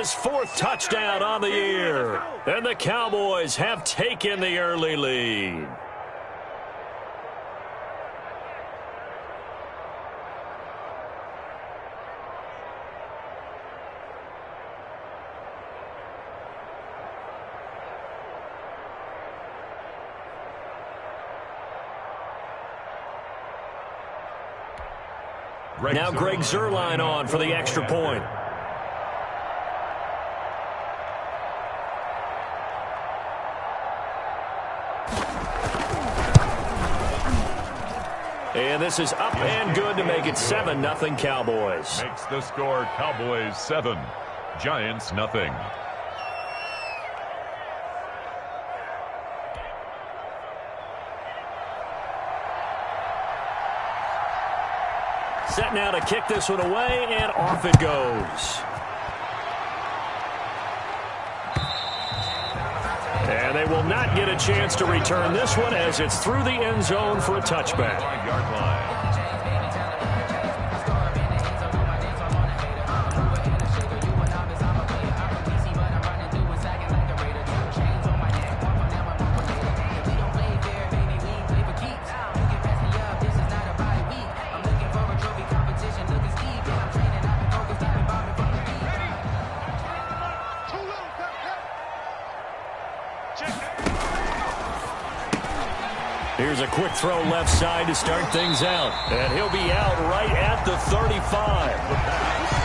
his 4th touchdown on the year. And the Cowboys have taken the early lead. Now Greg Zuerlein on for the extra point. And this is up and good to make it 7-0 Cowboys. Makes the score Cowboys 7, Giants nothing. Set now to kick this one away, and off it goes. And they will not get a chance to return this one as it's through the end zone for a touchback. 5-yard line. Here's a quick throw left side to start things out. And he'll be out right at the 35.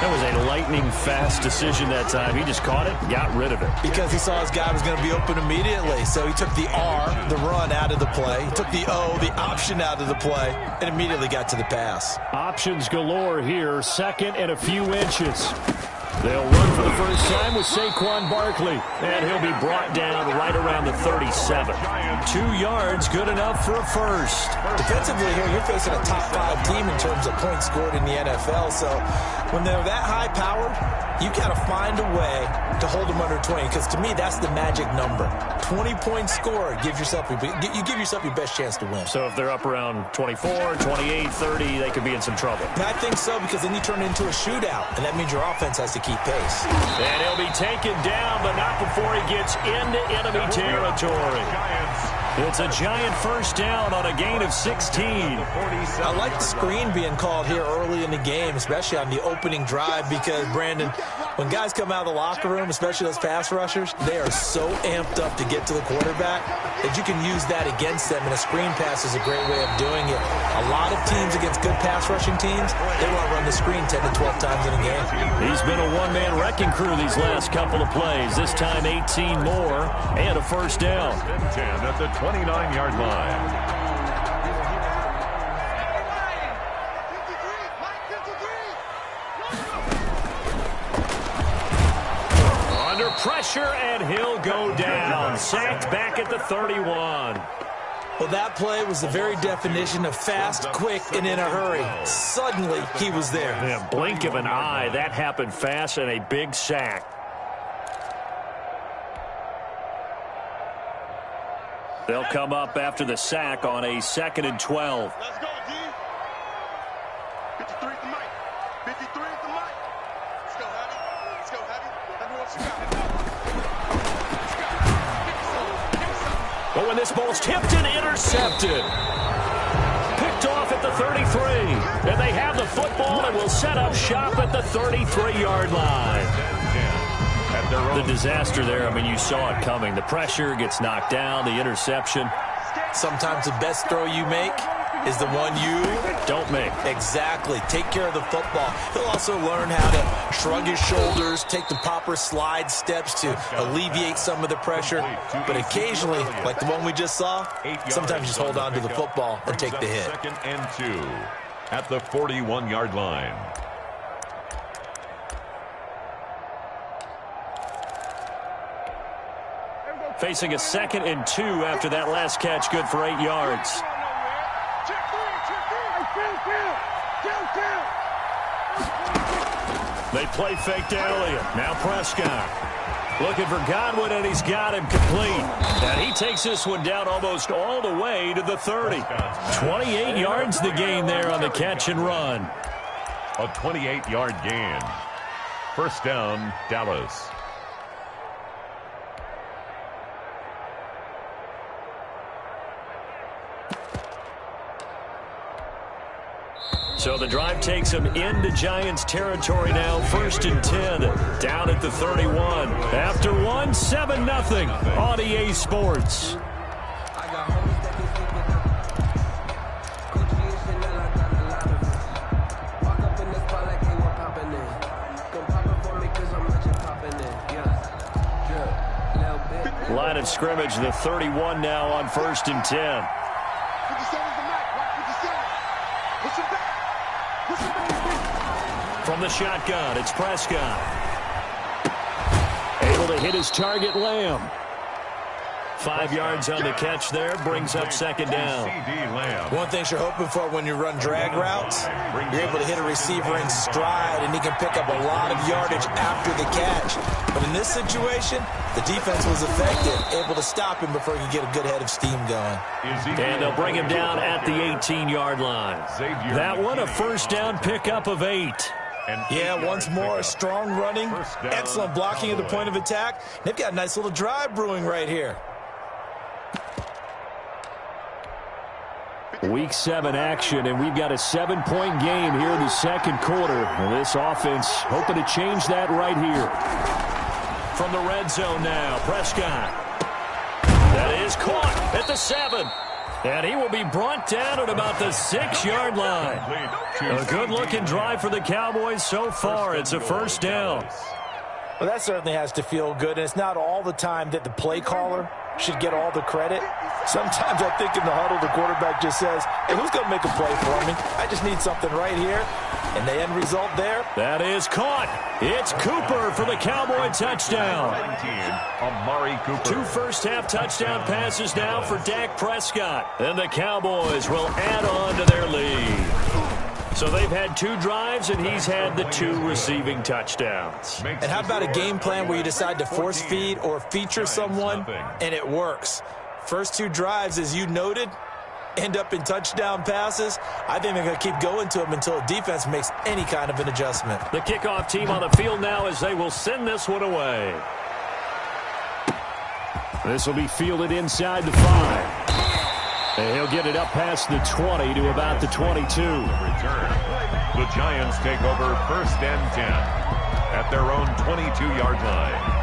That was a lightning-fast decision that time. He just caught it, got rid of it. Because he saw his guy was going to be open immediately. So he took the R, the run, out of the play. He took the O, the option, out of the play, and immediately got to the pass. Options galore here, second and a few inches. They'll run for the first time with Saquon Barkley, and he'll be brought down right around the 37. 2 yards, good enough for a first. Defensively here, you're facing a top 5 team in terms of points scored in the NFL, so when they're that high-powered, you got to find a way to hold them under 20, because to me, that's the magic number. 20 points scored, you give yourself your best chance to win. So if they're up around 24, 28, 30, they could be in some trouble. And I think so, because then you turn it into a shootout, and that means your offense has to keep pace. And he'll be taken down, but not before he gets into enemy territory. It's a Giant first down on a gain of 16. I like the screen being called here early in the game, especially on the opening drive, because, Brandon, when guys come out of the locker room, especially those pass rushers, they are so amped up to get to the quarterback that you can use that against them, and a screen pass is a great way of doing it. A lot of teams against good pass rushing teams, they want to run the screen 10 to 12 times in a game. He's been a one-man wrecking crew these last couple of plays. This time 18 more and a first down. 10 at the 29-yard line. Under pressure, and he'll go down. Sacked back at the 31. Well, that play was the very definition of fast, quick, and in a hurry. Suddenly, he was there. In a blink of an eye, that happened fast, and a big sack. They'll come up after the sack on a 2nd and 12. Let's go, D. 53 at the mic. 53 at the mic. Let's go, Heavy. Let's go, Heavy. Let me know what you got. But when this ball's tipped and intercepted. Picked off at the 33. And they have the football and will set up shop at the 33-yard line. The disaster there, I mean, you saw it coming. The pressure gets knocked down, the interception. Sometimes the best throw you make is the one you don't make. Exactly. Take care of the football. He'll also learn how to shrug his shoulders, take the proper slide steps to alleviate some of the pressure. But occasionally, like the one we just saw, sometimes just hold on to the football and take the hit. 2nd and 2 at the 41-yard line. Facing a 2nd and 2 after that last catch, good for 8 yards. They play fake to Elliott. Now Prescott. Looking for Godwin, and he's got him complete. And he takes this one down almost all the way to the 30. 28 yards the gain there on the catch and run. A 28-yard gain. First down, Dallas. So the drive takes them into Giants territory now. 1st and 10, down at the 31. After 1, 7-0 on EA Sports. Line of scrimmage, the 31 now on 1st and 10. From the shotgun, it's Prescott. Able to hit his target, Lamb. 5 yards on the catch there, brings up 2nd down. One thing you're hoping for when you run drag routes, you're able to hit a receiver in stride, and he can pick up a lot of yardage after the catch. But in this situation, the defense was effective, able to stop him before he could get a good head of steam going. And they'll bring him down at the 18-yard line. That one, a 1st down pickup of 8. Yeah, once more, strong running, excellent blocking at the point of attack. They've got a nice little drive brewing right here. Week 7 action, and we've got a 7-point game here in the 2nd quarter. And this offense hoping to change that right here. From the red zone now, Prescott. That is caught at the 7. And he will be brought down at about the 6-yard line. A good-looking drive for the Cowboys so far. It's a 1st down. Well, that certainly has to feel good, and it's not all the time that the play caller should get all the credit. Sometimes I think in the huddle, the quarterback just says, hey, who's going to make a play for me? I just need something right here. And the end result there. That is caught. It's Cooper for the Cowboy touchdown. Amari Cooper. 2 first-half touchdown passes now for Dak Prescott. And the Cowboys will add on to their lead. So they've had 2 drives, and he's had the 2 receiving touchdowns. And how about a game plan where you decide to force feed or feature someone, and it works? First 2 drives, as you noted, end up in touchdown passes. I think they're going to keep going to them until the defense makes any kind of an adjustment. The kickoff team on the field now as they will send this one away. This will be fielded inside the 5. And he'll get it up past the 20 to about the 22. Return. The Giants take over 1st and 10 at their own 22-yard line.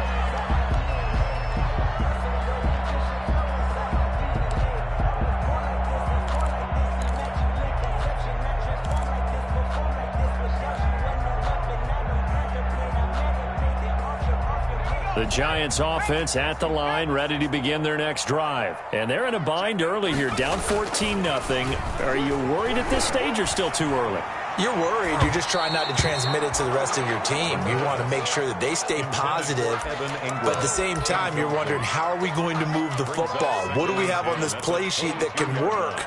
The Giants offense at the line, ready to begin their next drive. And they're in a bind early here, down 14-0. Are you worried at this stage or still too early? You're worried. You're just trying not to transmit it to the rest of your team. You want to make sure that they stay positive. But at the same time, you're wondering, how are we going to move the football? What do we have on this play sheet that can work?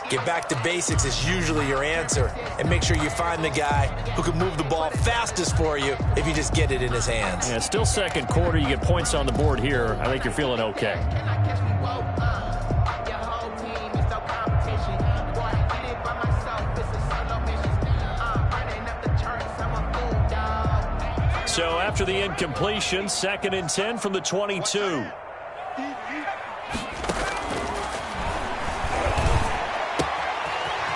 Get back to basics is usually your answer. And make sure you find the guy who can move the ball fastest for you if you just get it in his hands. Yeah, still 2nd quarter. You get points on the board here. I think you're feeling okay. So after the incompletion, 2nd and 10 from the 22.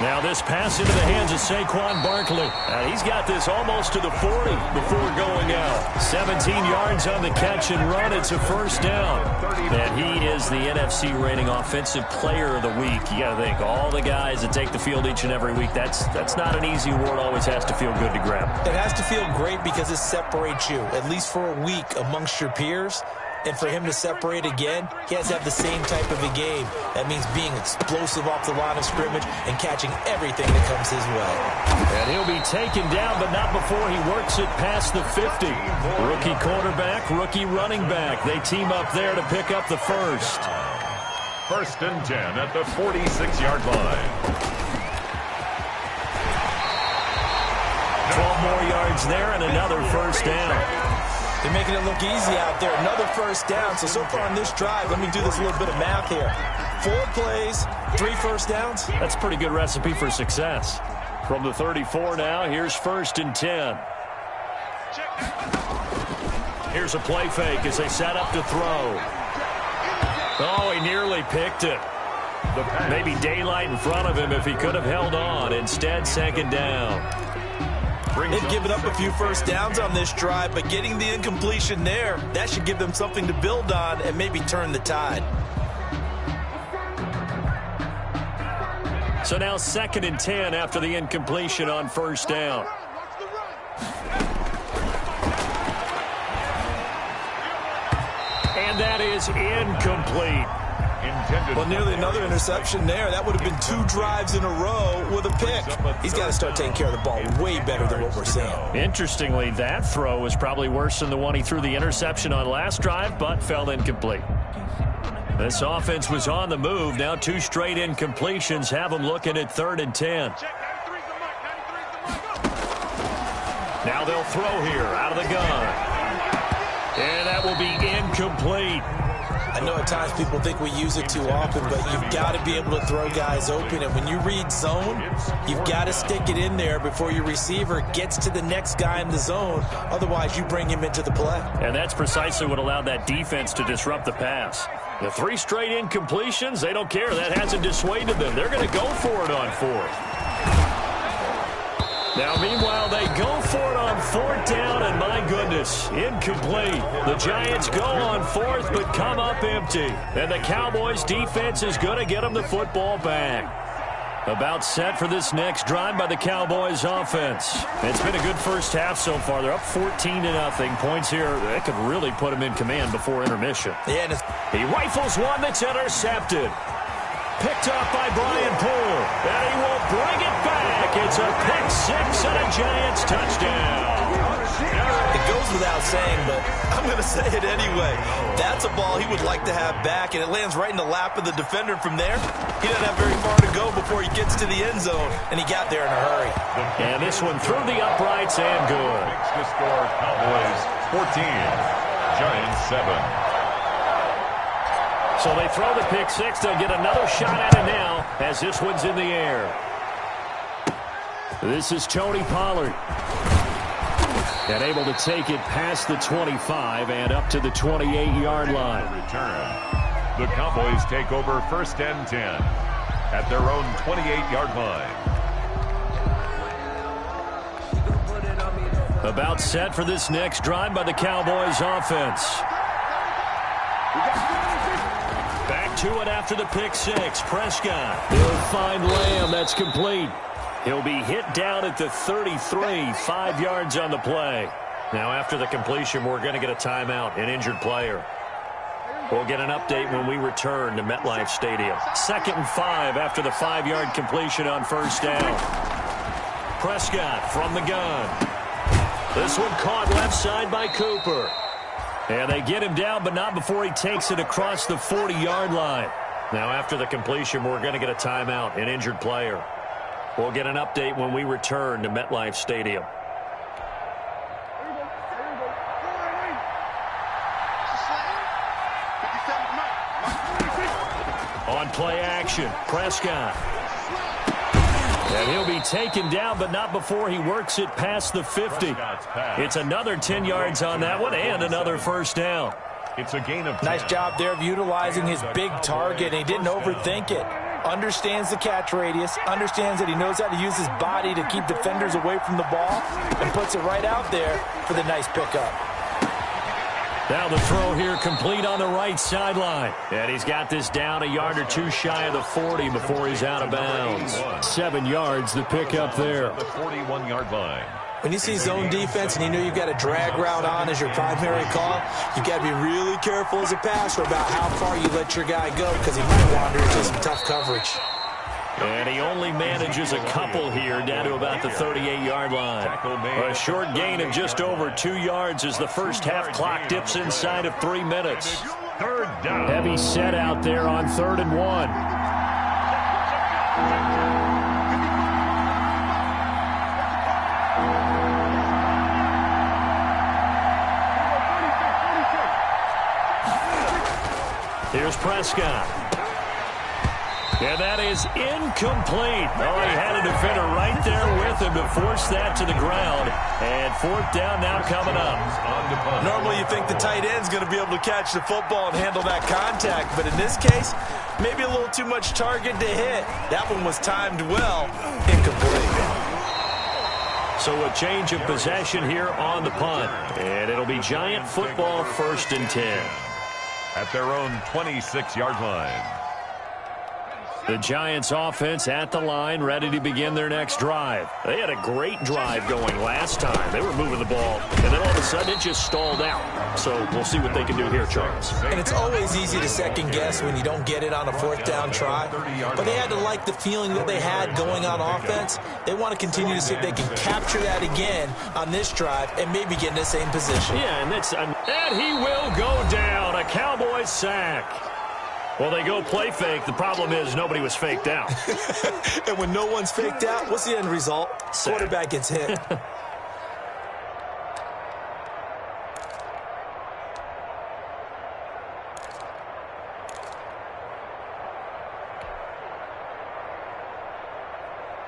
Now this pass into the hands of Saquon Barkley. He's got this almost to the 40 before going out. 17 yards on the catch and run. It's a 1st down. And he is the NFC rating offensive player of the week. You got to think, all the guys that take the field each and every week, that's not an easy award. Always has to feel good to grab. It has to feel great because it separates you, at least for a week, amongst your peers. And for him to separate again, he has to have the same type of a game. That means being explosive off the line of scrimmage and catching everything that comes his way. And he'll be taken down, but not before he works it past the 50. Rookie quarterback, rookie running back. They team up there to pick up the 1st. 1st and 10 at the 46-yard line. 12 more yards there and another 1st down. They're making it look easy out there. Another 1st down. So far on this drive, let me do this little bit of math here. 4 plays, 3 1st downs. That's a pretty good recipe for success. From the 34 now, here's 1st and 10. Here's a play fake as they set up to throw. Oh, he nearly picked it. Maybe daylight in front of him if he could have held on. Instead, second down. They've given up a few first downs on this drive, but getting the incompletion there, that should give them something to build on and maybe turn the tide. So now 2nd and 10 after the incompletion on first down. And that is incomplete. Well, nearly another interception there. That would have been 2 drives in a row with a pick. He's got to start taking care of the ball way better than what we're seeing. Interestingly, that throw was probably worse than the one he threw the interception on last drive, but fell incomplete. This offense was on the move. Now 2 straight incompletions have them looking at 3rd and 10. Now they'll throw here out of the gun. And that will be incomplete. I know at times people think we use it too often, but you've got to be able to throw guys open. And when you read zone, you've got to stick it in there before your receiver gets to the next guy in the zone. Otherwise, you bring him into the play. And that's precisely what allowed that defense to disrupt the pass. The 3 straight incompletions, they don't care. That hasn't dissuaded them. They're going to go for it on 4th. Now, meanwhile, they go for it on 4th down, and my goodness, incomplete. The Giants go on 4th, but come up empty. And the Cowboys' defense is going to get them the football back. About set for this next drive by the Cowboys' offense. It's been a good first half so far. They're up 14-0. Points here, that could really put them in command before intermission. Yeah, he rifles one that's intercepted. Picked up by Brian Poole. And he will bring it back. It's a pick 6 and a Giants touchdown. It goes without saying, but I'm going to say it anyway. That's a ball he would like to have back, and it lands right in the lap of the defender from there. He doesn't have very far to go before he gets to the end zone, and he got there in a hurry. And this one through the uprights and good. To score, Cowboys 14, Giants 7. So they throw the pick 6. They'll get another shot at it now as this one's in the air. This is Tony Pollard. And able to take it past the 25 and up to the 28-yard line. Return. The Cowboys take over 1st and 10 at their own 28-yard line. About set for this next drive by the Cowboys offense. Back to it after the pick 6. Prescott. He'll find Lamb. That's complete. He'll be hit down at the 33, 5 yards on the play. Now after the completion, we're going to get a timeout, an injured player. We'll get an update when we return to MetLife Stadium. 2nd and 5 after the 5-yard completion on first down. Prescott from the gun. This one caught left side by Cooper. And they get him down, but not before he takes it across the 40-yard line. Now after the completion, we're going to get a timeout, an injured player. We'll get an update when we return to MetLife Stadium. On play action, Prescott. And he'll be taken down, but not before he works it past the 50. It's another 10 yards on that one and another first down. It's a gain of 10. Nice job there of utilizing his big target, and he didn't overthink it. Understands the catch radius, understands that he knows how to use his body to keep defenders away from the ball, and puts it right out there for the nice pickup. Now the throw here complete on the right sideline. And he's got this down a yard or 2 shy of the 40 before he's out of bounds. 7 yards, the pickup there. The 41-yard line. When you see zone defense and you know you've got a drag route on as your primary call, you've got to be really careful as a passer about how far you let your guy go because he might wander into some tough coverage. And he only manages a couple here down to about the 38-yard line. A short gain of just over 2 yards as the first half clock dips inside of 3 minutes. 3rd down. Heavy set out there on 3rd and 1. Here's Prescott. And that is incomplete. Oh, he had a defender right there with him to force that to the ground. And fourth down now coming up. Normally you think the tight end's going to be able to catch the football and handle that contact. But in this case, maybe a little too much target to hit. That one was timed well. Incomplete. So a change of possession here on the punt. And it'll be Giant football, 1st and 10. At their own 26-yard line. The Giants offense at the line, ready to begin their next drive. They had a great drive going last time. They were moving the ball, and then all of a sudden it just stalled out. So we'll see what they can do here, Charles. And it's always easy to second guess when you don't get it on a 4th down try. But they had to like the feeling that they had going on offense. They want to continue to see if they can capture that again on this drive and maybe get in the same position. Yeah, and he will go down. A Cowboys sack. Well, they go play fake. The problem is nobody was faked out. And when no one's faked out, what's the end result? Quarterback gets hit.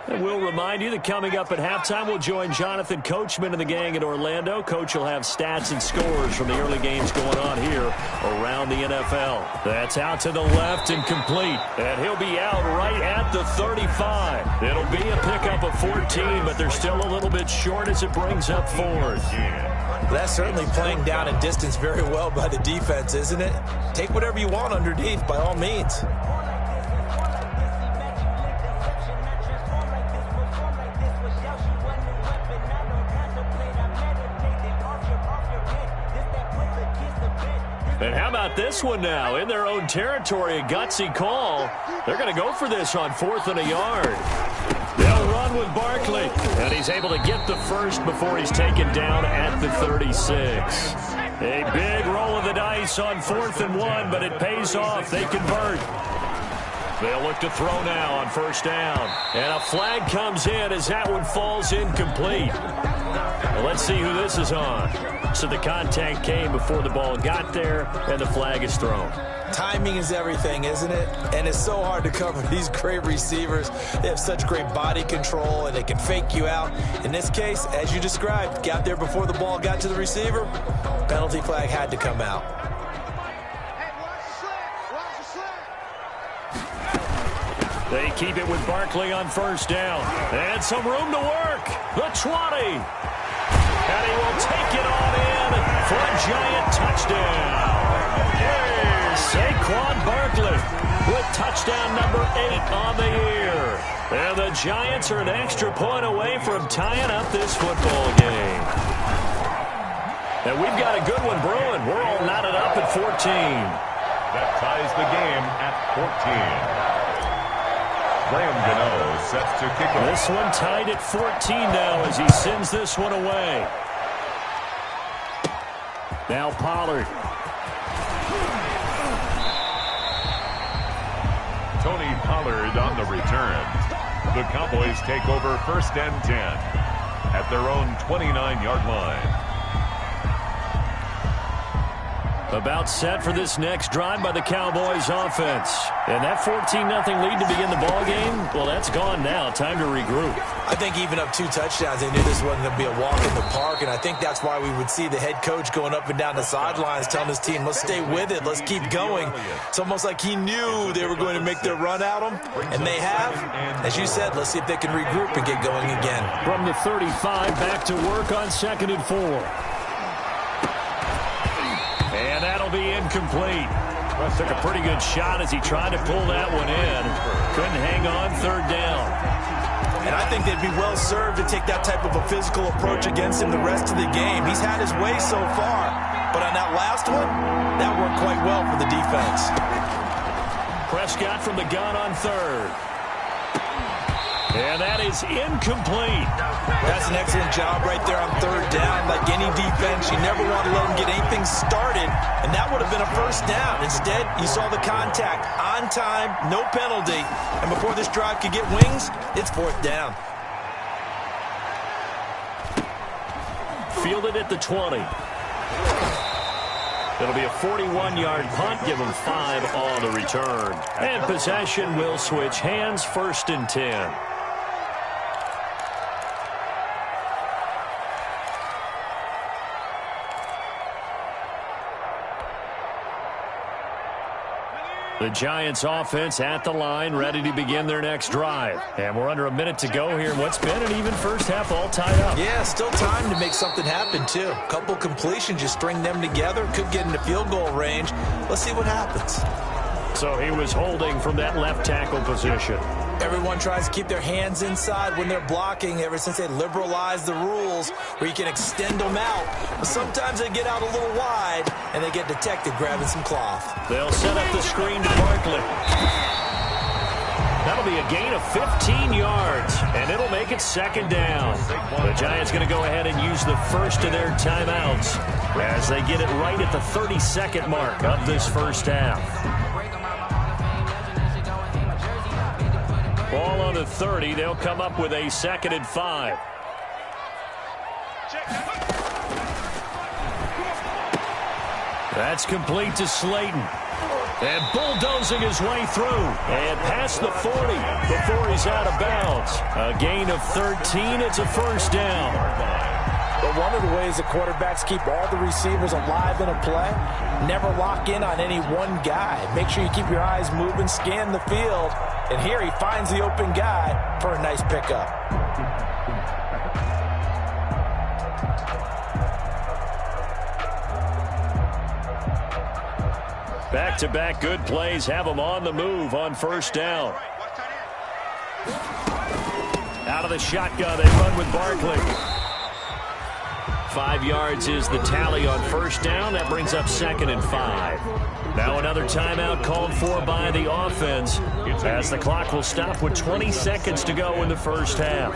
And we'll remind you that coming up at halftime, we'll join Jonathan Coachman and the gang in Orlando. Coach will have stats and scores from the early games going on here around the NFL. That's out to the left and complete. And he'll be out right at the 35. It'll be a pickup of 14, but they're still a little bit short as it brings up 4th. That's certainly playing down in distance very well by the defense, isn't it? Take whatever you want underneath, by all means. And how about this one now? In their own territory, a gutsy call. They're going to go for this on 4th and a yard. They'll run with Barkley. And he's able to get the first before he's taken down at the 36. A big roll of the dice on 4th and 1, but it pays off. They convert. They'll look to throw now on 1st down. And a flag comes in as that one falls incomplete. Well, let's see who this is on. So the contact came before the ball got there, and the flag is thrown. Timing is everything, isn't it? And it's so hard to cover these great receivers. They have such great body control, and they can fake you out. In this case, as you described, got there before the ball got to the receiver. Penalty flag had to come out. They keep it with Barkley on 1st down. And some room to work. The 20. And he will take it on in for a Giant touchdown. Saquon Barkley with touchdown number 8 on the year. And the Giants are an extra point away from tying up this football game. And we've got a good one brewing. We're all knotted up at 14. That ties the game at 14. Graham Gano sets to kick off. This one tied at 14 now as he sends this one away. Now Pollard. Tony Pollard on the return. The Cowboys take over 1st and 10 at their own 29-yard line. About set for this next drive by the Cowboys offense. And that 14-0 lead to begin the ball game, well, that's gone now. Time to regroup. I think even up 2 touchdowns, they knew this wasn't going to be a walk in the park, and I think that's why we would see the head coach going up and down the sidelines telling his team, let's stay with it, let's keep going. It's almost like he knew they were going to make their run at him, and they have. As you said, let's see if they can regroup and get going again. From the 35, back to work on 2nd and 4. And that'll be incomplete. Took a pretty good shot as he tried to pull that one in. Couldn't hang on 3rd down. And I think they'd be well served to take that type of a physical approach against him the rest of the game. He's had his way so far. But on that last one, that worked quite well for the defense. Prescott from the gun on 3rd. And that is incomplete. That's an excellent job right there on 3rd down. Like any defense, you never want to let them get anything started, and that would have been a 1st down. Instead, you saw the contact on time, no penalty, and before this drive could get wings, it's 4th down. Fielded at the 20. It'll be a 41-yard punt. Give them 5 on the return. And possession will switch hands, 1st and 10. The Giants offense at the line, ready to begin their next drive. And we're under a minute to go here in what's been an even first half, all tied up. Yeah, still time to make something happen, too. A couple completions, just string them together. Could get into field goal range. Let's see what happens. So he was holding from that left tackle position. Everyone tries to keep their hands inside when they're blocking ever since they liberalized the rules where you can extend them out. But sometimes they get out a little wide and they get detected grabbing some cloth. They'll set up the screen to Barkley. That'll be a gain of 15 yards, and it'll make it 2nd down. The Giants going to go ahead and use the first of their timeouts as they get it right at the 32nd mark of this first half. Ball on the 30. They'll come up with a 2nd and 5. That's complete to Slayton. And bulldozing his way through. And past the 40 before he's out of bounds. A gain of 13. It's a 1st down. But one of the ways the quarterbacks keep all the receivers alive in a play, never lock in on any one guy. Make sure you keep your eyes moving, scan the field. And here he finds the open guy for a nice pickup. Back-to-back good plays have them on the move on 1st down. Out of the shotgun, they run with Barkley. 5 yards is the tally on 1st down. That brings up 2nd and 5. Now another timeout called for by the offense as the clock will stop with 20 seconds to go in the first half.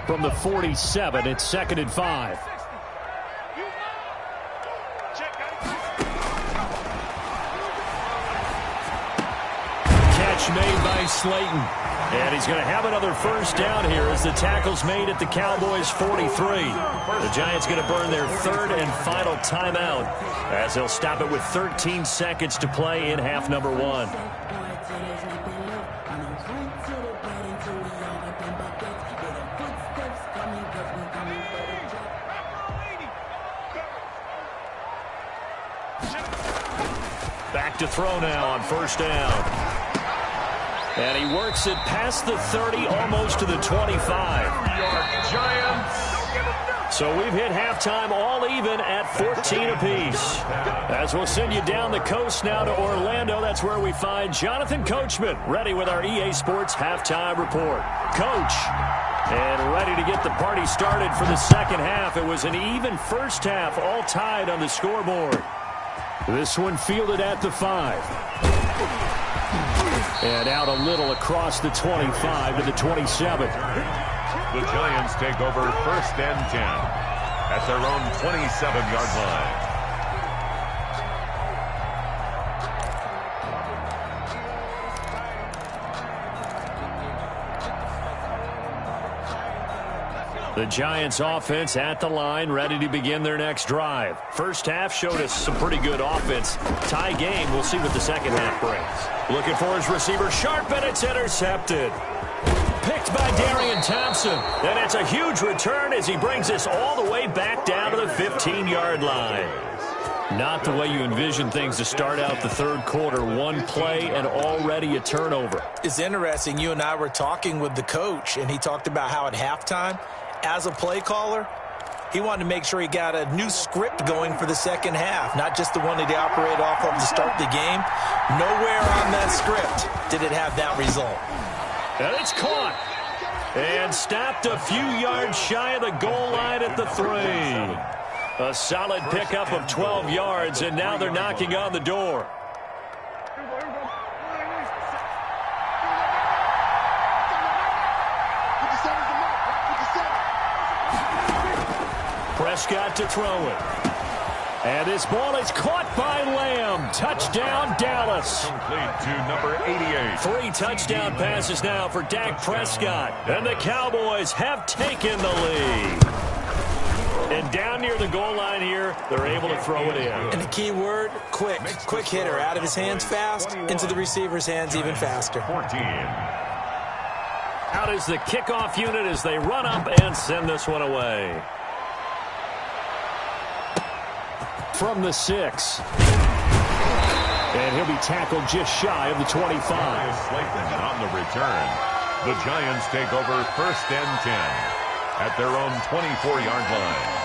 From the 47, it's 2nd and 5. Made by Slayton. And he's going to have another 1st down here as the tackle's made at the Cowboys' 43. The Giants going to burn their 3rd and final timeout as they'll stop it with 13 seconds to play in half number 1. Back to throw now on 1st down. And he works it past the 30, almost to the 25. Giants. So we've hit halftime all even at 14 apiece. As we'll send you down the coast now to Orlando, that's where we find Jonathan Coachman, ready with our EA Sports halftime report. Coach, and ready to get the party started for the 2nd half. It was an even first half, all tied on the scoreboard. This one fielded at the 5. And out a little across the 25 to the 27. The Giants take over 1st and 10 at their own 27-yard line. The Giants offense at the line, ready to begin their next drive. First half showed us some pretty good offense. Tie game, we'll see what the 2nd half brings. Looking for his receiver, sharp, and it's intercepted. Picked by Darian Thompson. And it's a huge return as he brings this all the way back down to the 15-yard line. Not the way you envision things to start out the 3rd quarter. One play and already a turnover. It's interesting. You and I were talking with the coach, and he talked about how at halftime, as a play caller, he wanted to make sure he got a new script going for the 2nd half, not just the one that he operated off of to start the game. Nowhere on that script did it have that result. And it's caught and stopped a few yards shy of the goal line at the 3. A solid pickup of 12 yards, and now they're knocking on the door. Prescott to throw it. And this ball is caught by Lamb. Touchdown, Dallas. Complete to number 88. 3 touchdown passes now for Dak Prescott. And the Cowboys have taken the lead. And down near the goal line here, they're able to throw it in. And the key word, quick. Quick hitter. Out of his hands fast, into the receiver's hands even faster. 14. Out is the kickoff unit as they run up and send this one away. From the 6. And he'll be tackled just shy of the 25. Slayton on the return. The Giants take over 1st and 10 at their own 24-yard line.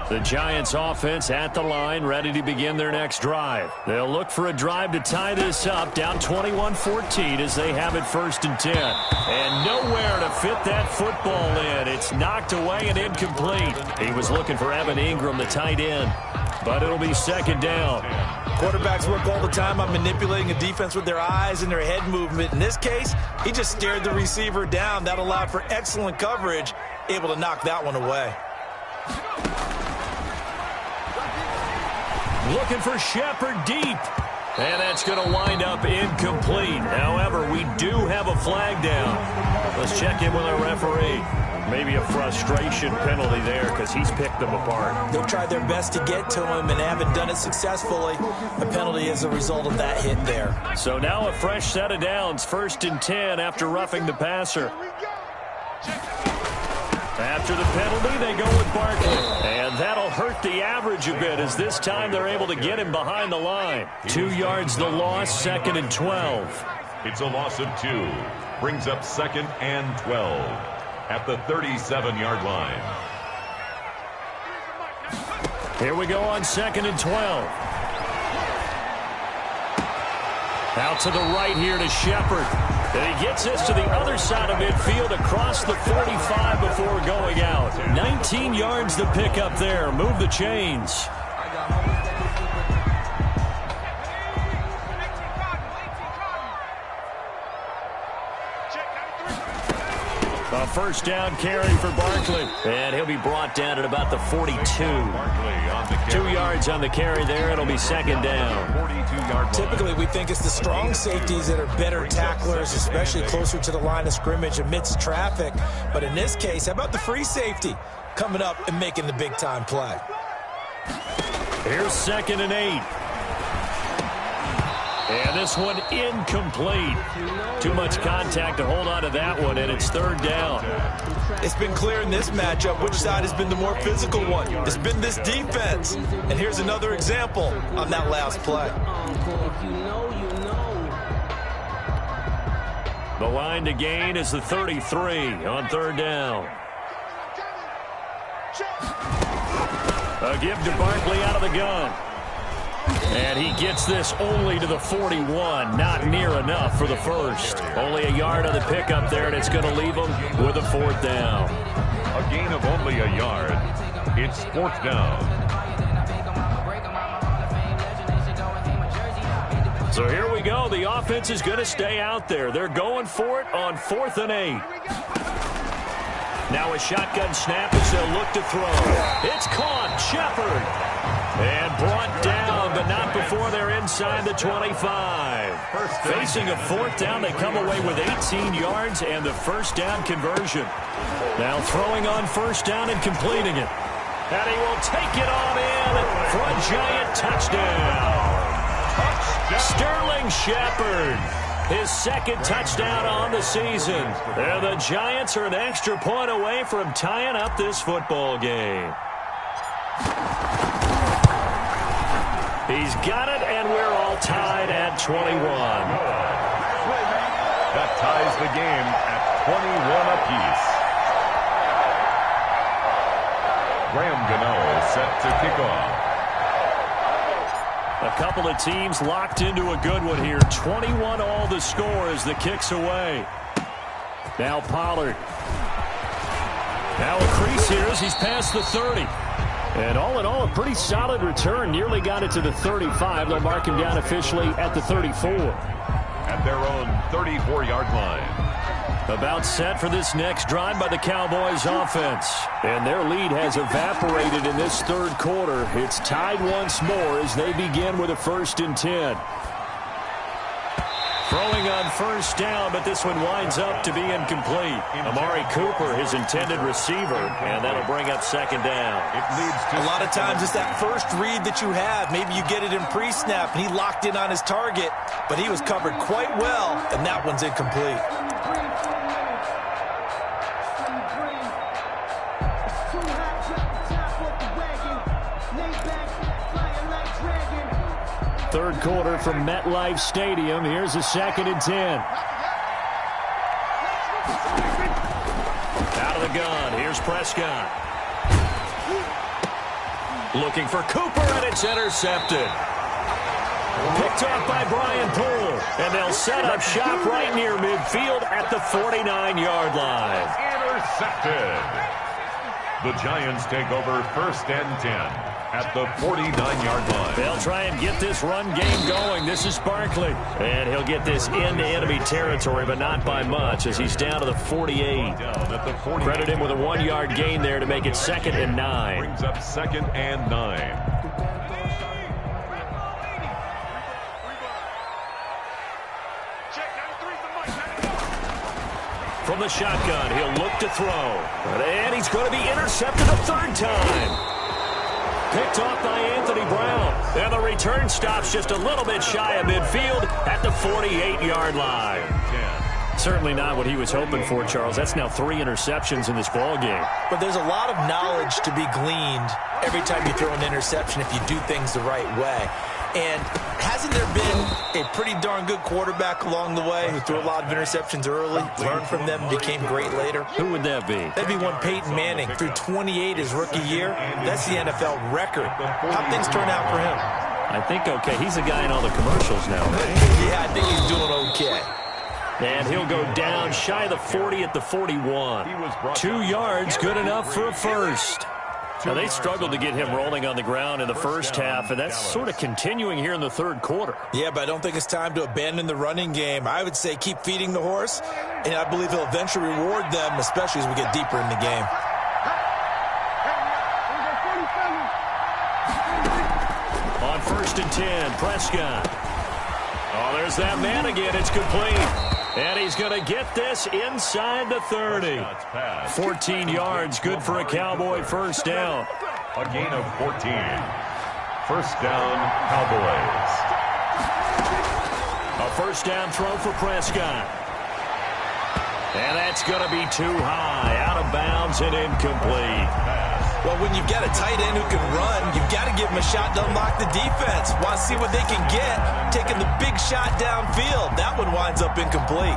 The Giants offense at the line, ready to begin their next drive. They'll look for a drive to tie this up, down 21-14 as they have it 1st and 10. And nowhere to fit that football in. It's knocked away and incomplete. He was looking for Evan Ingram, the tight end, but it'll be 2nd down. Quarterbacks work all the time on manipulating a defense with their eyes and their head movement. In this case, he just stared the receiver down. That allowed for excellent coverage, able to knock that one away. Looking for Shepard deep. And that's going to wind up incomplete. However, we do have a flag down. Let's check in with our referee. Maybe a frustration penalty there because he's picked them apart. They've tried their best to get to him and haven't done it successfully. A penalty is a result of that hit there. So now a fresh set of downs. 1st and 10 after roughing the passer. After the penalty, they go with Barkley. And that'll hurt the average a bit as this time they're able to get him behind the line. 2 yards the loss, 2nd and 12. It's a loss of 2. Brings up 2nd and 12 at the 37-yard line. Here we go on 2nd and 12. Out to the right here to Shepard. And he gets this to the other side of midfield across the 45 before going out. 19 yards to pick up there. Move the chains. A 1st down carry for Barkley. And he'll be brought down at about the 42. 2 yards on the carry there. It'll be 2nd down. 42-yard line. Typically, we think it's the strong safeties that are better tacklers, especially closer to the line of scrimmage amidst traffic. But in this case, how about the free safety coming up and making the big-time play? Here's 2nd and 8. And this one incomplete. Too much contact to hold on to that one, and it's 3rd down. It's been clear in this matchup which side has been the more physical one. It's been this defense. And here's another example on that last play. The line to gain is the 33 on 3rd down. A give to Barkley out of the gun. And he gets this only to the 41. Not near enough for the 1st. Only a yard on the pickup there, and it's going to leave him with a 4th down. A gain of only a yard. It's 4th down. So here we go. The offense is going to stay out there. They're going for it on 4th and 8. Now a shotgun snap as they'll look to throw. It's caught. Shepard. And brought down, but not before they're inside the 25. Facing a 4th down, they come away with 18 yards and the 1st down conversion. Now throwing on 1st down and completing it. And he will take it on in for a giant touchdown. Sterling Shepard, his 2nd touchdown on the season. And the Giants are an extra point away from tying up this football game. He's got it, and we're all tied at 21. That ties the game at 21 apiece. Graham Gano set to kick off. A couple of teams locked into a good one here. 21 all the score as the kick's away. Now Pollard. Now a crease here as he's past the 30. And all in all, a pretty solid return. Nearly got it to the 35. They'll mark him down officially at the 34. At their own 34-yard line. About set for this next drive by the Cowboys offense. And their lead has evaporated in this third quarter. It's tied once more as they begin with a 1st and 10. Throwing on first down, but this one winds up to be incomplete. Amari Cooper, his intended receiver, and that'll bring up 2nd down. It leads to a lot of times it's that first read that you have. Maybe you get it in pre-snap, and he locked in on his target, but he was covered quite well, and that one's incomplete. Third quarter from MetLife Stadium. Here's a 2nd and 10. Out of the gun. Here's Prescott. Looking for Cooper, and it's intercepted. Picked off by Brian Poole. And they'll set up shop right near midfield at the 49-yard line. Intercepted. The Giants take over 1st and 10. At the 49-yard line. They'll try and get this run game going. This is Barkley. And he'll get this into enemy territory, but not by much as he's down to the 48. Credit him with a 1-yard gain there to make it 2nd and 9. Brings up 2nd and 9. From the shotgun, he'll look to throw. And he's going to be intercepted a 3rd time. Picked off by Anthony Brown. And the return stops just a little bit shy of midfield at the 48-yard line. Certainly not what he was hoping for, Charles. That's now 3 interceptions in this ball game. But there's a lot of knowledge to be gleaned every time you throw an interception if you do things the right way. And hasn't there been a pretty darn good quarterback along the way who threw a lot of interceptions early, learned from them, and became great later? Who would that be? That'd be one Peyton Manning. Threw 28 his rookie year. That's the NFL record. How'd things turn out for him? I think okay. He's a guy in all the commercials now, right? Yeah, I think he's doing okay. And he'll go down shy of the 40 at the 41. 2 yards, good enough for a first. Now, they struggled to get him rolling on the ground in the first half, and that's sort of continuing here in the third quarter. Yeah, but I don't think it's time to abandon the running game. I would say keep feeding the horse, and I believe he'll eventually reward them, especially as we get deeper in the game. On 1st and 10, Prescott. Oh, there's that man again. It's complete. And he's going to get this inside the 30. 14 yards, good for a Cowboy first down. A gain of 14. First down, Cowboys. A first down throw for Prescott. And that's going to be too high, out of bounds and incomplete. Well, when you've got a tight end who can run, you've got to give him a shot to unlock the defense. Want to see what they can get, taking the big shot downfield. That one winds up incomplete.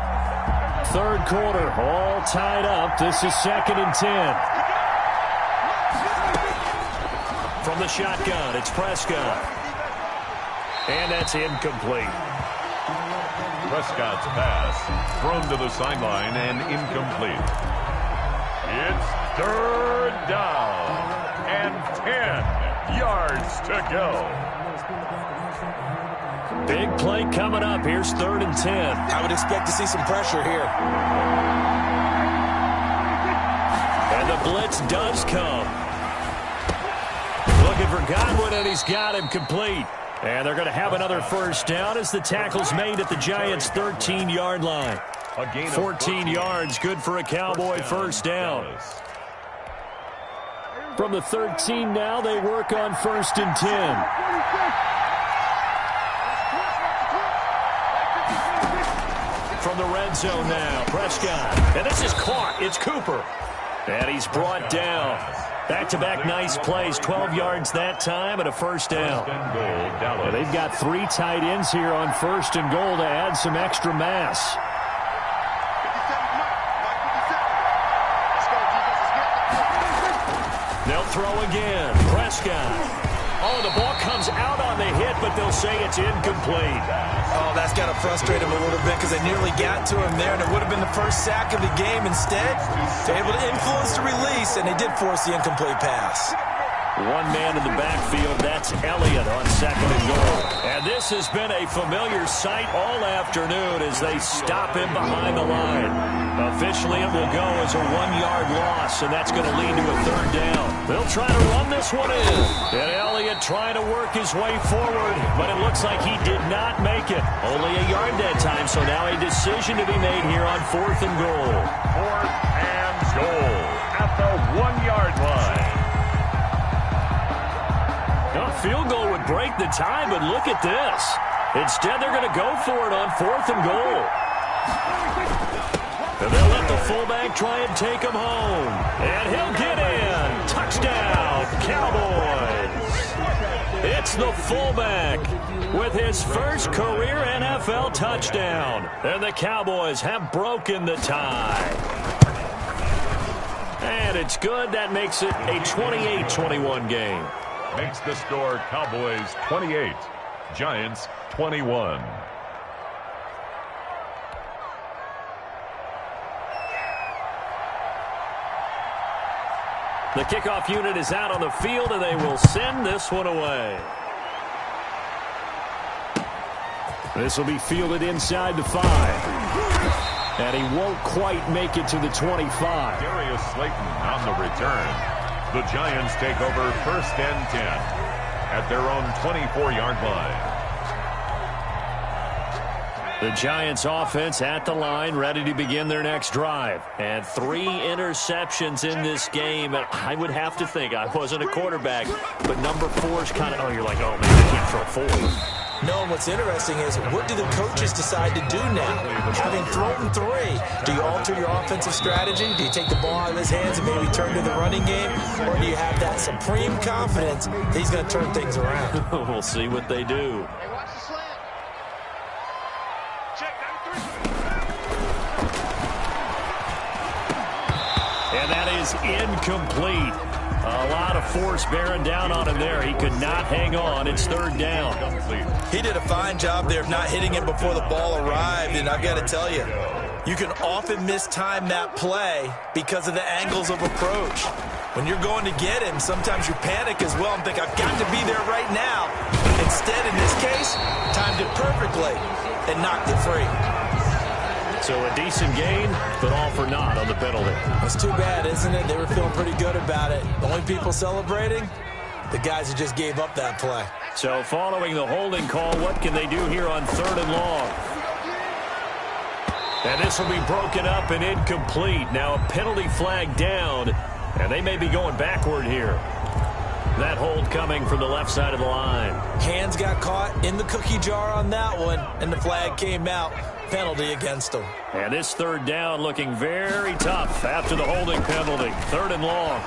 Third quarter, all tied up. This is 2nd and 10. From the shotgun, it's Prescott. And that's incomplete. Prescott's pass thrown to the sideline and incomplete. It's 3rd down and 10 yards to go. Big play coming up. Here's 3rd and 10. I would expect to see some pressure here. And the blitz does come. Looking for Godwin, and he's got him complete. And they're going to have another first down as the tackle's made at the Giants' 13-yard line. 14 yards, good for a Cowboy first down. From the 13 now, they work on 1st and 10. From the red zone now, Prescott. And this is caught. It's Cooper. And he's brought down. Back-to-back nice plays, 12 yards that time and a first down. And they've got 3 tight ends here on 1st and goal to add some extra mass. They'll throw again. Prescott. Oh, the ball comes out on the hit, but they'll say it's incomplete. Oh, that's got to frustrate him a little bit because they nearly got to him there, and it would have been the first sack of the game. Instead, they're able to influence the release, and they did force the incomplete pass. One man in the backfield, that's Elliott on 2nd and goal. And this has been a familiar sight all afternoon as they stop him behind the line. Officially, it will go as a 1-yard loss, and that's going to lead to a 3rd down. They'll try to run this one in. And Elliott trying to work his way forward, but it looks like he did not make it. Only a yard that time, so now a decision to be made here on 4th and goal. 4th and goal at the 1-yard line. A field goal would break the tie, but look at this. Instead, they're going to go for it on 4th and goal. And they'll let the fullback try and take him home. And he'll get in. Touchdown, Cowboys. It's the fullback with his first career NFL touchdown. And the Cowboys have broken the tie. And it's good. That makes it a 28-21 game. Makes the score Cowboys 28, Giants 21. The kickoff unit is out on the field, and they will send this one away. This will be fielded inside the 5. And he won't quite make it to the 25. Darius Slayton on the return. The Giants take over 1st and 10 at their own 24-yard line. The Giants offense at the line, ready to begin their next drive. And 3 interceptions in this game. I would have to think, I wasn't a quarterback, but number 4 is kind of, oh, you're like, oh, man, I can't throw 4. No, what's interesting is, what do the coaches decide to do now? Having thrown 3, do you alter your offensive strategy? Do you take the ball out of his hands and maybe turn to the running game? Or do you have that supreme confidence that he's going to turn things around? We'll see what they do. Hey, watch the slant. Check 93. And that is incomplete. A lot of force bearing down on him there. He could not hang on. It's 3rd down. He did a fine job there of not hitting him before the ball arrived, and I've got to tell you, you can often mistime that play because of the angles of approach. When you're going to get him, sometimes you panic as well and think, I've got to be there right now. Instead, in this case, timed it perfectly and knocked it free. So a decent gain, but all for naught on the penalty. It's too bad, isn't it? They were feeling pretty good about it. The only people celebrating, the guys who just gave up that play. So following the holding call, what can they do here on 3rd and long? And this will be broken up and incomplete. Now a penalty flag down, and they may be going backward here. That hold coming from the left side of the line. Hands got caught in the cookie jar on that one, and the flag came out. Penalty against them. And this 3rd down looking very tough after the holding penalty. 3rd and long.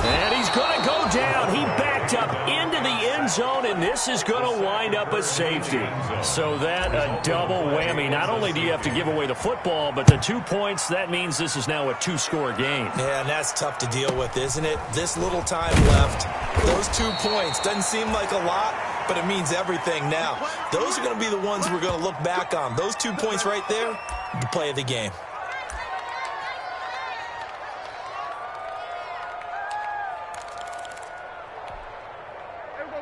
And he's going to go down. He backed up into the end zone, and this is going to wind up a safety. So that a double whammy. Not only do you have to give away the football, but the 2 points, that means this is now a 2-score game. Yeah, and that's tough to deal with, isn't it? This little time left. Those 2 points doesn't seem like a lot, but it means everything now. Those are going to be the ones we're going to look back on. Those 2 points right there, the play of the game.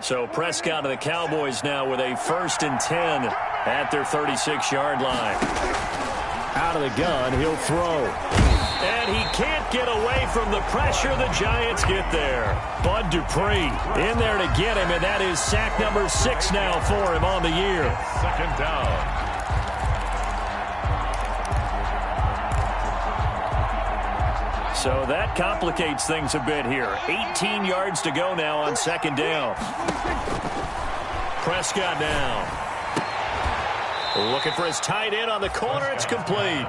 So Prescott and the Cowboys now with a 1st and 10 at their 36-yard line. Out of the gun, he'll throw. And he can't get away from the pressure. The Giants get there. Bud Dupree in there to get him, and that is sack number 6 now for him on the year. 2nd down. So that complicates things a bit here. 18 yards to go now on 2nd down. Prescott now. Looking for his tight end on the corner. It's complete.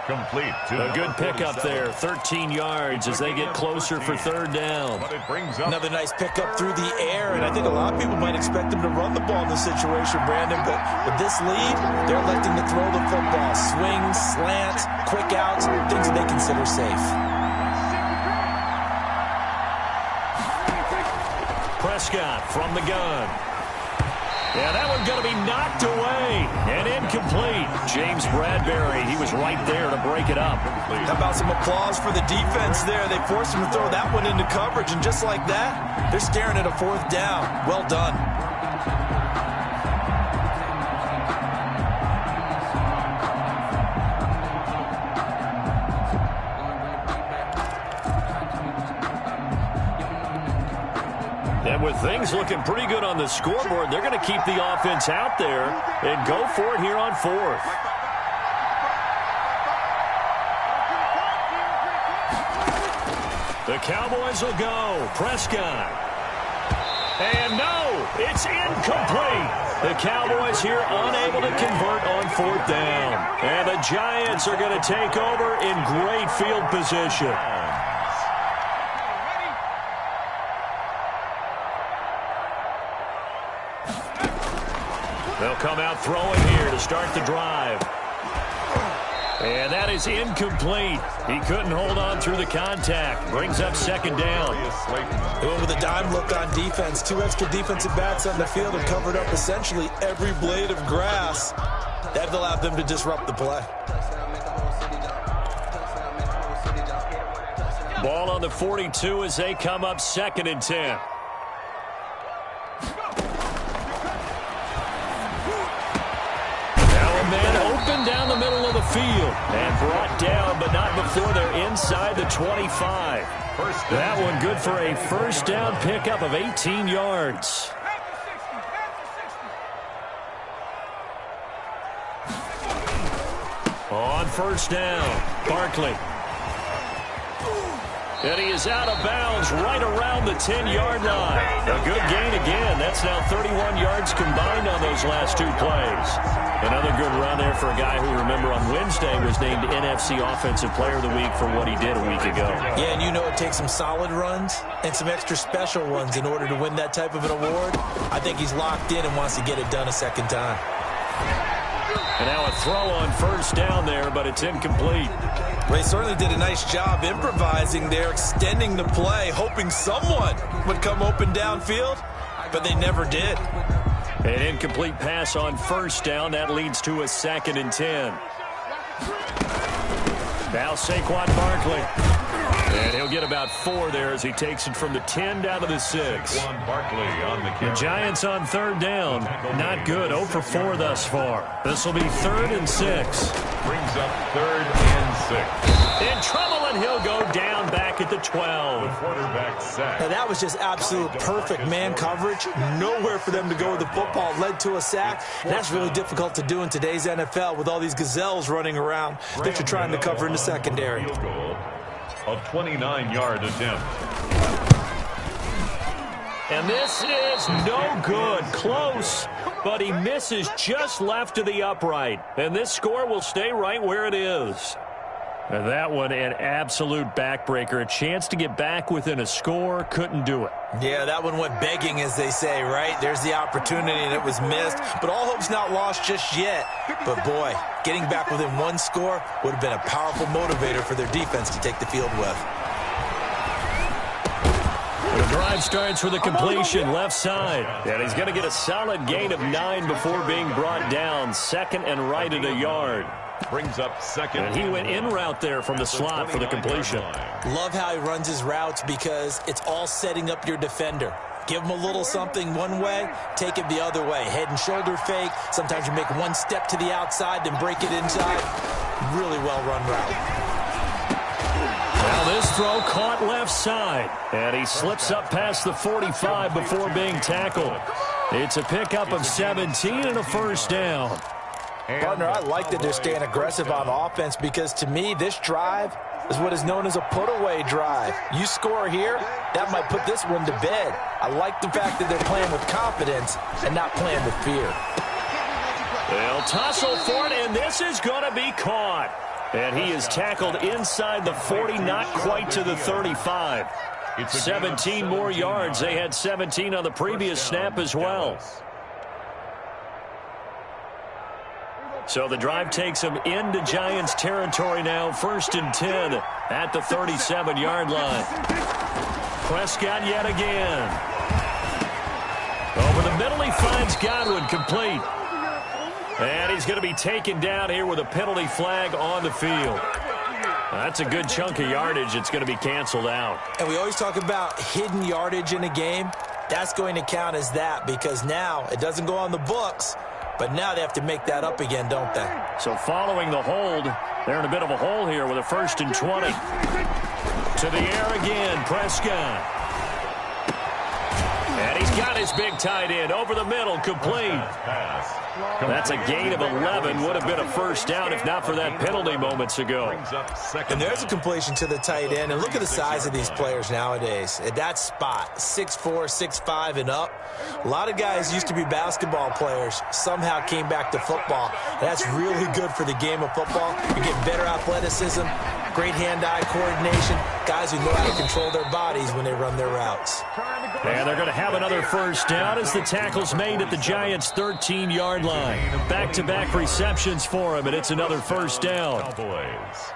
Complete. A good pickup there. 13 yards as they get closer for 3rd down. But it brings up Another nice pickup through the air, and I think a lot of people might expect them to run the ball in this situation, Brandon, but with this lead, they're electing to throw the football. Swings, slants, quick outs, things that they consider safe. Prescott from the gun. Yeah, that one's going to be knocked away and incomplete. James Bradbury, he was right there to break it up. How about some applause for the defense there? They forced him to throw that one into coverage, and just like that, they're staring at a 4th down. Well done. And with things looking pretty good on the scoreboard, they're going to keep the offense out there and go for it here on 4th. The Cowboys will go. Prescott. And no, it's incomplete. The Cowboys here unable to convert on 4th down. And the Giants are going to take over in great field position. They'll come out throwing here to start the drive. And that is incomplete. He couldn't hold on through the contact. Brings up 2nd down. They went with a dime look on defense. 2 extra defensive backs on the field and covered up essentially every blade of grass. That allowed them to disrupt the play. Ball on the 42 as they come up 2nd and 10. Man open down the middle of the field and brought down, but not before they're inside the 25. That one good for a 1st down pickup of 18 yards. On 1st down, Barkley. And he is out of bounds right around the 10-yard line. A good gain again. That's now 31 yards combined on those last 2 plays. Another good run there for a guy who, remember, on Wednesday was named NFC Offensive Player of the Week for what he did a week ago. Yeah, and you know it takes some solid runs and some extra special runs in order to win that type of an award. I think he's locked in and wants to get it done a 2nd time. And now a throw on 1st down there, but it's incomplete. Well, he certainly did a nice job improvising there, extending the play, hoping someone would come open downfield, but they never did. An incomplete pass on 1st down. That leads to a 2nd and 10. Now Saquon Barkley. And he'll get about 4 there as he takes it from the 10 down to the 6. The Giants on 3rd down. Not good. 0 for 4 thus far. This will be 3rd and 6. Brings up 3rd and 6. In trouble, and he'll go down back at the 12. The quarterback sack. Now that was just absolute perfect man coverage. Nowhere for them to go with the football. Led to a sack. That's really difficult to do in today's NFL with all these gazelles running around that you're trying to cover in the secondary. A 29-yard attempt. And this is no good. Close, but he misses just left of the upright. And this score will stay right where it is. And that one, an absolute backbreaker. A chance to get back within a score, couldn't do it. Yeah, that one went begging, as they say, right? There's the opportunity, and it was missed. But all hope's not lost just yet. But, boy, getting back within 1 score would have been a powerful motivator for their defense to take the field with. The drive starts with a completion left side. And he's going to get a solid gain of 9 before being brought down. 2nd and right at a yard. Brings up 2nd. And he went in route there from the slot for the completion. Love how he runs his routes because it's all setting up your defender. Give him a little something one way, take it the other way. Head and shoulder fake. Sometimes you make 1 step to the outside, then break it inside. Really well-run route. Now this throw caught left side. And he slips up past the 45 before being tackled. It's a pickup of 17 and a 1st down. Partner, I like that they're staying aggressive on offense because, to me, this drive is what is known as a put-away drive. You score here, that might put this one to bed. I like the fact that they're playing with confidence and not playing with fear. They'll tussle for it, and this is going to be caught. And he is tackled inside the 40, not quite to the 35. 17 more yards. They had 17 on the previous snap as well. So the drive takes them into Giants territory now. 1st and 10 at the 37-yard line. Prescott yet again. Over the middle he he finds Godwin, complete. And he's going to be taken down here with a penalty flag on the field. That's a good chunk of yardage. It's going to be canceled out. And we always talk about hidden yardage in a game. That's going to count as that because now it doesn't go on the books, but now they have to make that up again, don't they? So following the hold, they're in a bit of a hole here with a 1st and 20. To the air again, Prescott. And he's got his big tight end over the middle, complete. That's a gain of 11. Would have been a first down if not for that penalty moments ago. And there's a completion to the tight end. And look at the size of these players nowadays. At that spot, 6'4", 6'5", and up. A lot of guys used to be basketball players, somehow came back to football. That's really good for the game of football. You get better athleticism, great hand-eye coordination, guys who know how to control their bodies when they run their routes. And they're going to have another first down as the tackle's made at the Giants' 13-yard line. Back-to-back receptions for him, and it's another first down. Cowboys.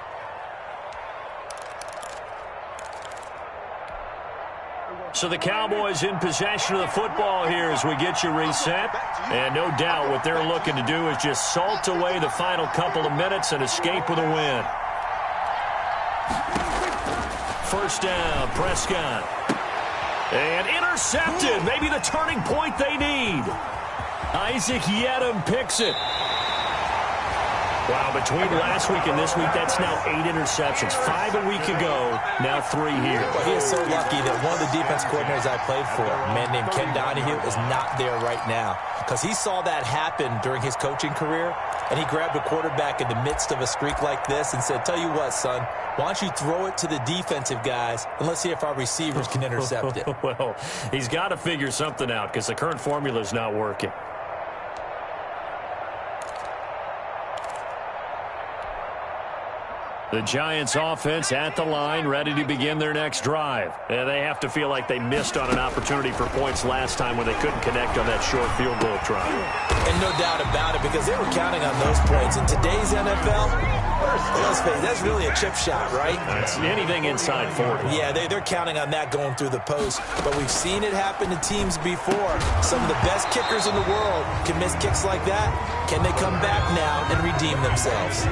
So the Cowboys in possession of the football here as we get you reset. And no doubt what they're looking to do is just salt away the final couple of minutes and escape with a win. First down, Prescott. And intercepted. Maybe the turning point they need. Isaac Yedem picks it. Wow, between last week and this week, that's now 8 interceptions. 5 a week ago, now 3 here. Well, he is so lucky that one of the defense coordinators I played for, a man named Ken Donahue, is not there right now. Because he saw that happen during his coaching career, and he grabbed a quarterback in the midst of a streak like this and said, tell you what, son, why don't you throw it to the defensive guys, and let's see if our receivers can intercept it. Well, he's got to figure something out because the current formula is not working. The Giants offense at the line, ready to begin their next drive. And they have to feel like they missed on an opportunity for points last time when they couldn't connect on that short field goal try. And no doubt about it, because they were counting on those points. In today's NFL, let's face it, that's really a chip shot, right? It's anything inside 40. Yeah, they're counting on that going through the post. But we've seen it happen to teams before. Some of the best kickers in the world can miss kicks like that. Can they come back now and redeem themselves?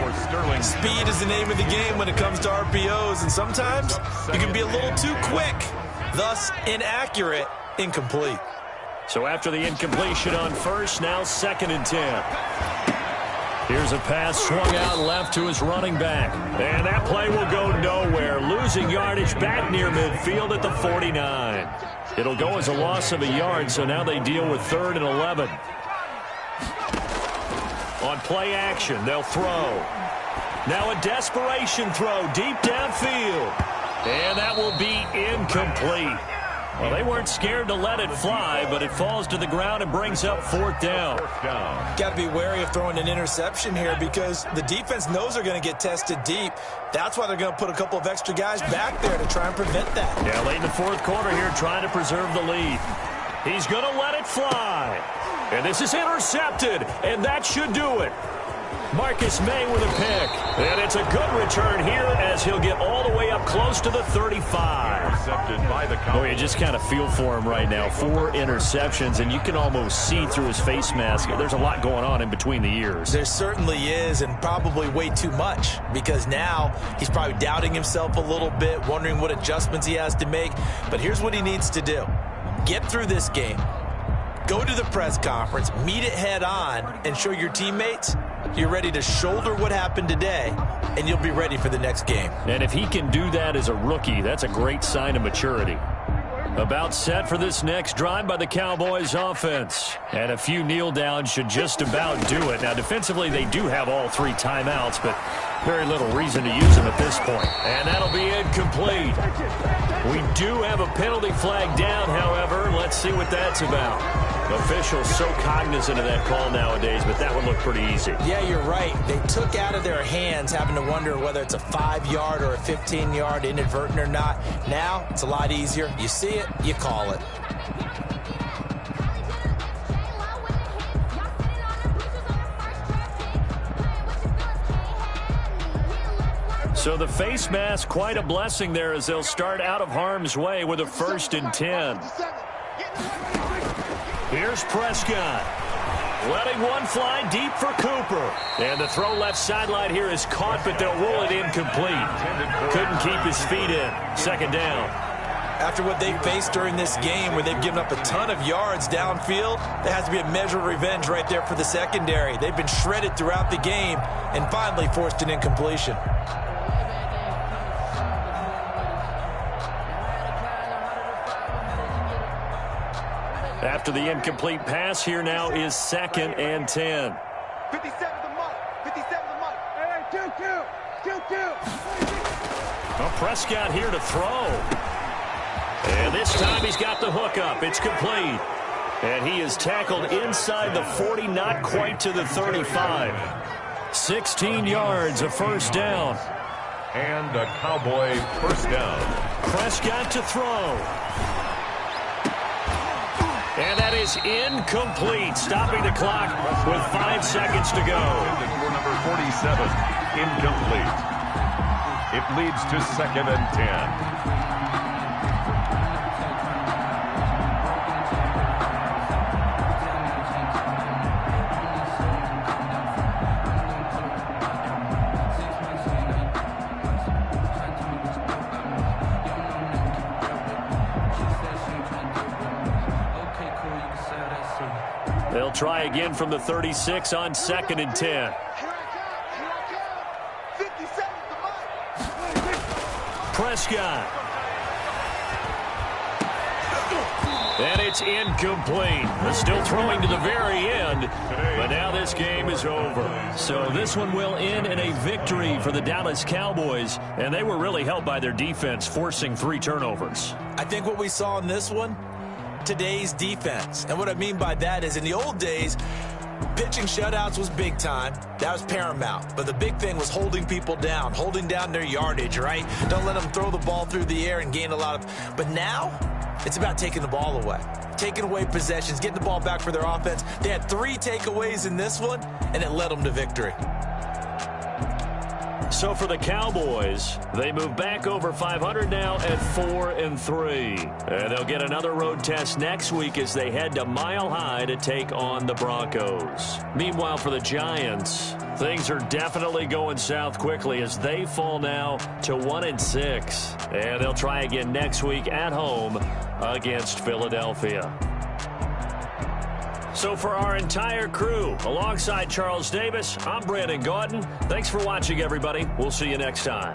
Speed is the name of the game when it comes to RPOs, and sometimes you can be a little too quick, thus inaccurate, incomplete. So after the incompletion on first, now 2nd and 10. Here's a pass swung out left to his running back. And that play will go nowhere. Losing yardage back near midfield at the 49. It'll go as a loss of a yard, so now they deal with 3rd and 11. On play action, they'll throw. Now a desperation throw deep downfield. And that will be incomplete. Well, they weren't scared to let it fly, but it falls to the ground and brings up 4th down. Got to be wary of throwing an interception here because the defense knows they're going to get tested deep. That's why they're going to put a couple of extra guys back there to try and prevent that. Yeah, late in the 4th quarter here, trying to preserve the lead. He's going to let it fly. And this is intercepted, and that should do it. Marcus May with a pick. And it's a good return here as he'll get all the way up close to the 35. Intercepted by the Cowboys. Boy, you just kind of feel for him right now. 4 interceptions, and you can almost see through his face mask. There's a lot going on in between the ears. There certainly is, and probably way too much, because now he's probably doubting himself a little bit, wondering what adjustments he has to make. But here's what he needs to do. Get through this game. Go to the press conference, meet it head on, and show your teammates you're ready to shoulder what happened today, and you'll be ready for the next game. And if he can do that as a rookie, that's a great sign of maturity. About set for this next drive by the Cowboys offense. And a few kneel downs should just about do it. Now, defensively, they do have all 3 timeouts, but very little reason to use them at this point. And that'll be incomplete. We do have a penalty flag down, however. Let's see what that's about. Officials so cognizant of that call nowadays, but that would look pretty easy. Yeah, you're right. They took out of their hands having to wonder whether it's a 5-yard or a 15-yard inadvertent or not. Now, it's a lot easier. You see it, you call it. So the face mask, quite a blessing there as they'll start out of harm's way with a 1st and 10. Here's Prescott. Letting one fly deep for Cooper. And the throw left sideline here is caught, but they'll rule it incomplete. Couldn't keep his feet in. Second down. After what they faced during this game where they've given up a ton of yards downfield, there has to be a measure of revenge right there for the secondary. They've been shredded throughout the game and finally forced an incompletion. After the incomplete pass, here now is 2nd and 10. 57 the mic. 57 the mic. Hey, 2-2. Well, Prescott here to throw. And this time he's got the hook up. It's complete. And he is tackled inside the 40, not quite to the 35. 16 yards, a first down. And a Cowboy first down. Prescott to throw. And that is incomplete, stopping the clock with 5 seconds to go. For number 47, incomplete. It leads to 2nd and 10. They'll try again from the 36 on 2nd and 10. Here I come. 57 the mic. Prescott. And it's incomplete. They're still throwing to the very end, but now this game is over. So this one will end in a victory for the Dallas Cowboys, and they were really helped by their defense, forcing 3 turnovers. I think what we saw in this one, today's defense. And what I mean by that is in the old days, pitching shutouts was big time. That was paramount. But the big thing was holding people down, holding down their yardage, right? Don't let them throw the ball through the air and gain a lot of... But now, it's about taking the ball away. Taking away possessions, getting the ball back for their offense. They had 3 takeaways in this one, and it led them to victory. So for the Cowboys, they move back over 500 now at 4-3. And they'll get another road test next week as they head to Mile High to take on the Broncos. Meanwhile, for the Giants, things are definitely going south quickly as they fall now to 1-6. And they'll try again next week at home against Philadelphia. So for our entire crew, alongside Charles Davis, I'm Brandon Gaudin. Thanks for watching, everybody. We'll see you next time.